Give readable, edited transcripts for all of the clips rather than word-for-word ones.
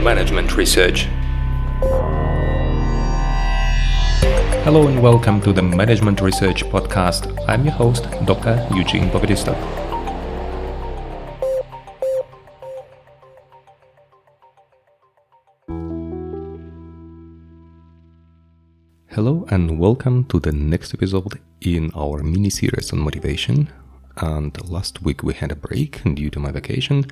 Management Research. Hello and welcome to the Management Research podcast. I'm your host, Dr. Eugene. Hello and welcome to the next episode in our mini-series on motivation. And last week we had a break due to my vacation,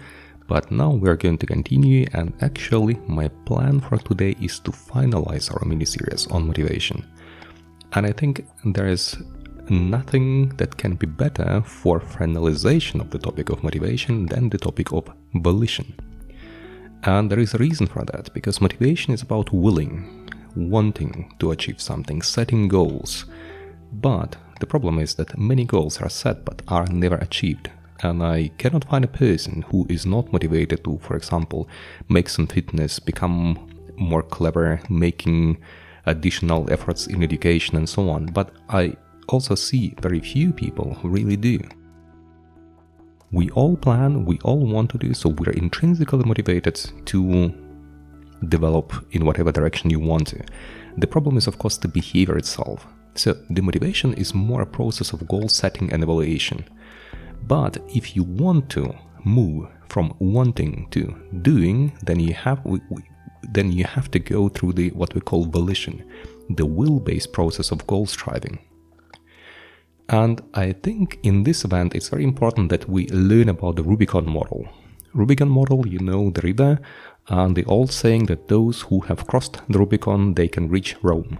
but now we're going to continue, and actually my plan for today is to finalize our mini-series on motivation. And I think there is nothing that can be better for finalization of the topic of motivation than the topic of volition. And there is a reason for that, because motivation is about wanting to achieve something, setting goals. But the problem is that many goals are set but are never achieved. And I cannot find a person who is not motivated to, for example, make some fitness, become more clever, making additional efforts in education and so on. But I also see very few people who really do. We all plan, we all want to do, so we're intrinsically motivated to develop in whatever direction you want to. The problem is, of course, the behavior itself. So the motivation is more a process of goal setting and evaluation. But if you want to move from wanting to doing, then you have to go through the what we call volition, the will-based process of goal striving. And I think in this event it's very important that we learn about the Rubicon model. Rubicon model, you know, the river, and the old saying that those who have crossed the Rubicon, they can reach Rome.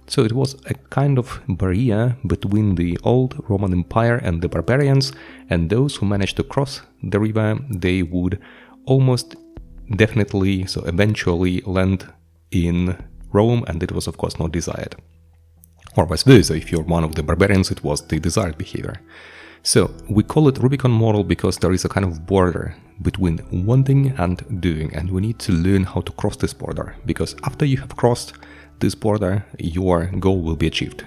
So it was a kind of barrier between the old Roman Empire and the barbarians, and those who managed to cross the river, they would almost definitely, so eventually land in Rome, and it was of course not desired. Or vice versa, if you're one of the barbarians, it was the desired behavior. So we call it Rubicon model because there is a kind of border between wanting and doing, and we need to learn how to cross this border, because after you have crossed this border, your goal will be achieved.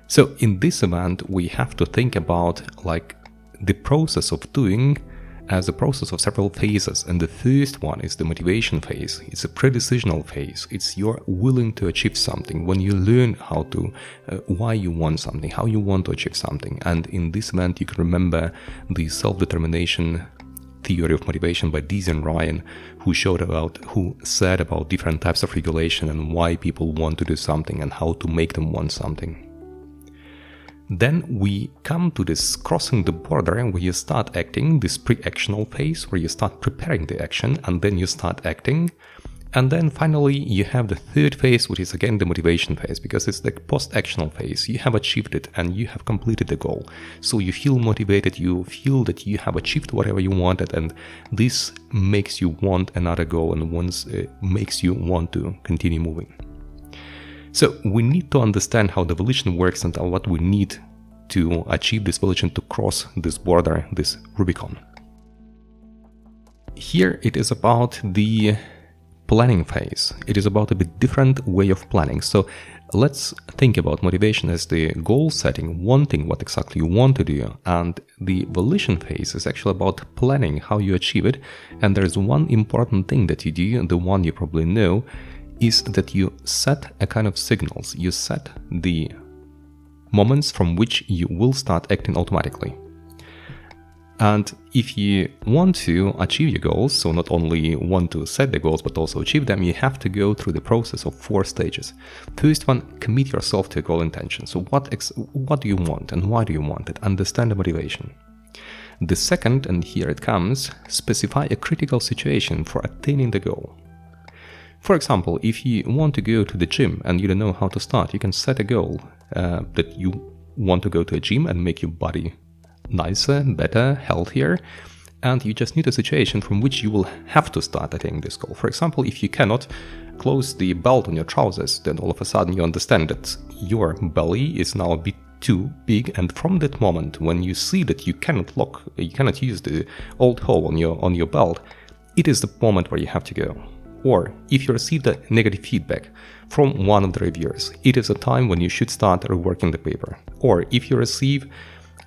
So in this event, we have to think about the process of doing as a process of several phases, and the first one is the motivation phase. It's a pre-decisional phase. It's you're willing to achieve something when you learn how to, why you want something, how you want to achieve something. And in this event, you can remember the self-determination theory of motivation by Dizzy and Ryan, who said about different types of regulation and why people want to do something and how to make them want something. Then we come to this crossing the border, where you start acting, this pre-actional phase, where you start preparing the action and then you start acting. And then finally you have the third phase, which is again the motivation phase, because it's the post-actional phase. You have achieved it and you have completed the goal. So you feel motivated, you feel that you have achieved whatever you wanted, and this makes you want another goal and makes you want to continue moving. So we need to understand how the volition works and what we need to achieve this volition, to cross this border, this Rubicon. Here it is about the planning phase. It is about a bit different way of planning. So let's think about motivation as the goal setting, wanting what exactly you want to do. And the volition phase is actually about planning how you achieve it. And there is one important thing that you do, the one you probably know, is that you set a kind of signals. You set the moments from which you will start acting automatically. And if you want to achieve your goals, so not only want to set the goals but also achieve them, you have to go through the process of 4 stages. First one, commit yourself to a goal intention. So what do you want and why do you want it? Understand the motivation. The second, and here it comes, specify a critical situation for attaining the goal. For example, if you want to go to the gym and you don't know how to start, you can set a goal that you want to go to a gym and make your body nicer, better, healthier, and you just need a situation from which you will have to start attaining this goal. For example, if you cannot close the belt on your trousers, then all of a sudden you understand that your belly is now a bit too big, and from that moment when you see that you cannot use the old hole on your belt, it is the moment where you have to go. Or if you received a negative feedback from one of the reviewers, it is a time when you should start reworking the paper. Or if you receive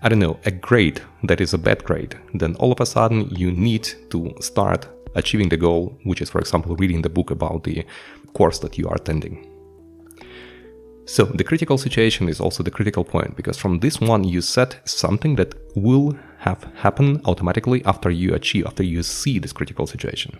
a grade that is a bad grade, then all of a sudden you need to start achieving the goal, which is, for example, reading the book about the course that you are attending. So the critical situation is also the critical point, because from this one you set something that will have happen automatically after you see this critical situation.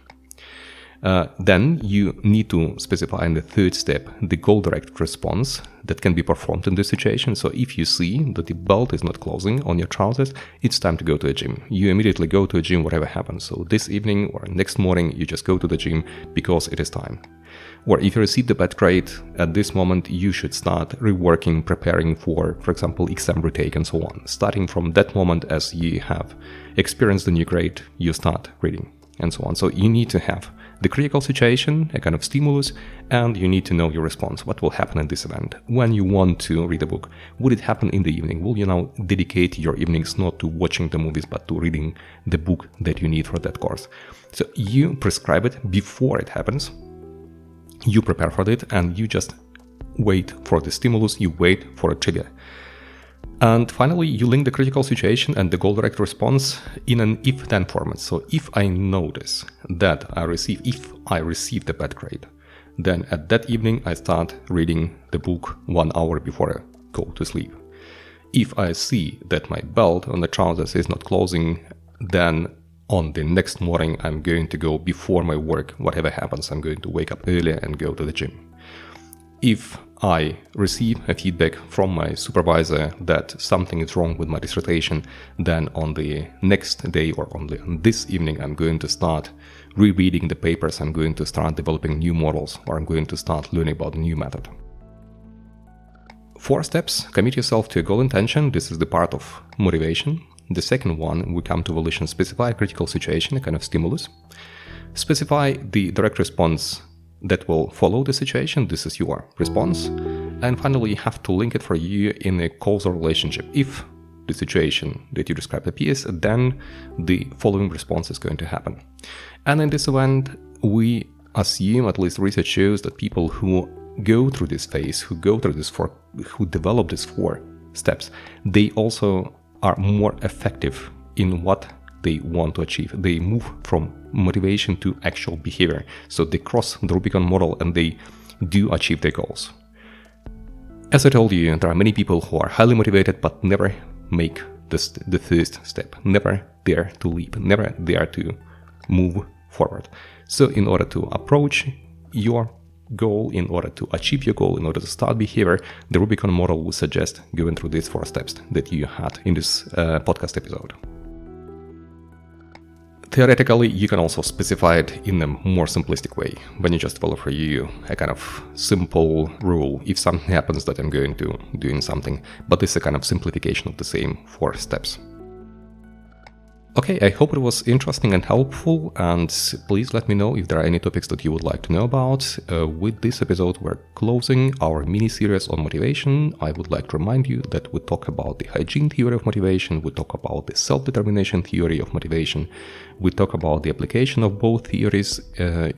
Then you need to specify in the third step the goal-directed response that can be performed in this situation. So if you see that the belt is not closing on your trousers, it's time to go to a gym. You immediately go to a gym, whatever happens. So this evening or next morning, you just go to the gym because it is time. Or if you receive the bad grade, at this moment, you should start reworking, preparing for example, exam retake and so on. Starting from that moment, as you have experienced the new grade, you start reading and so on. So you need to have the critical situation, a kind of stimulus, and you need to know your response. What will happen in this event? When you want to read a book, would it happen in the evening? Will you now dedicate your evenings not to watching the movies, but to reading the book that you need for that course? So you prescribe it before it happens. You prepare for it, and you just wait for the stimulus, you wait for a trigger. And finally, you link the critical situation and the goal-directed response in an if-then format. So if I notice that if I receive the bad grade, then at that evening I start reading the book 1 hour before I go to sleep. If I see that my belt on the trousers is not closing, then on the next morning I'm going to go before my work, whatever happens, I'm going to wake up earlier and go to the gym. If I receive a feedback from my supervisor that something is wrong with my dissertation, then on the next day or on this evening, I'm going to start rereading the papers, I'm going to start developing new models, or I'm going to start learning about a new method. 4 steps: commit yourself to a goal intention. This is the part of motivation. The second one, we come to volition: specify a critical situation, a kind of stimulus. Specify the direct response that will follow the situation. This is your response. And finally, you have to link it for you in a causal relationship. If the situation that you described appears, then the following response is going to happen. And in this event, we assume, at least research shows, that people who go through this phase, who develop these 4 steps, they also are more effective in what they want to achieve. They move from motivation to actual behavior. So they cross the Rubicon model and they do achieve their goals. As I told you, there are many people who are highly motivated but never make the first step, never dare to leap, never dare to move forward. So in order to approach your goal, in order to achieve your goal, in order to start behavior, the Rubicon model will suggest going through these 4 steps that you had in this podcast episode. Theoretically, you can also specify it in a more simplistic way, when you just follow for you a kind of simple rule. If something happens, that I'm going to doing something, but this is a kind of simplification of the same 4 steps. Okay, I hope it was interesting and helpful, and please let me know if there are any topics that you would like to know about. With this episode, we're closing our mini-series on motivation. I would like to remind you that we talk about the hygiene theory of motivation, we talk about the self-determination theory of motivation, we talk about the application of both theories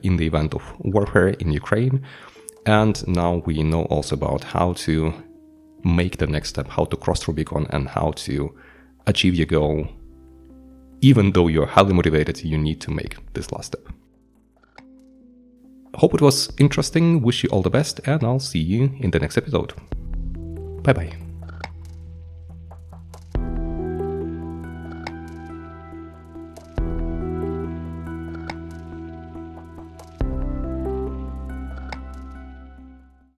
in the event of warfare in Ukraine, and now we know also about how to make the next step, how to cross Rubicon, and how to achieve your goal. Even though you're highly motivated, you need to make this last step. Hope it was interesting, wish you all the best, and I'll see you in the next episode. Bye bye.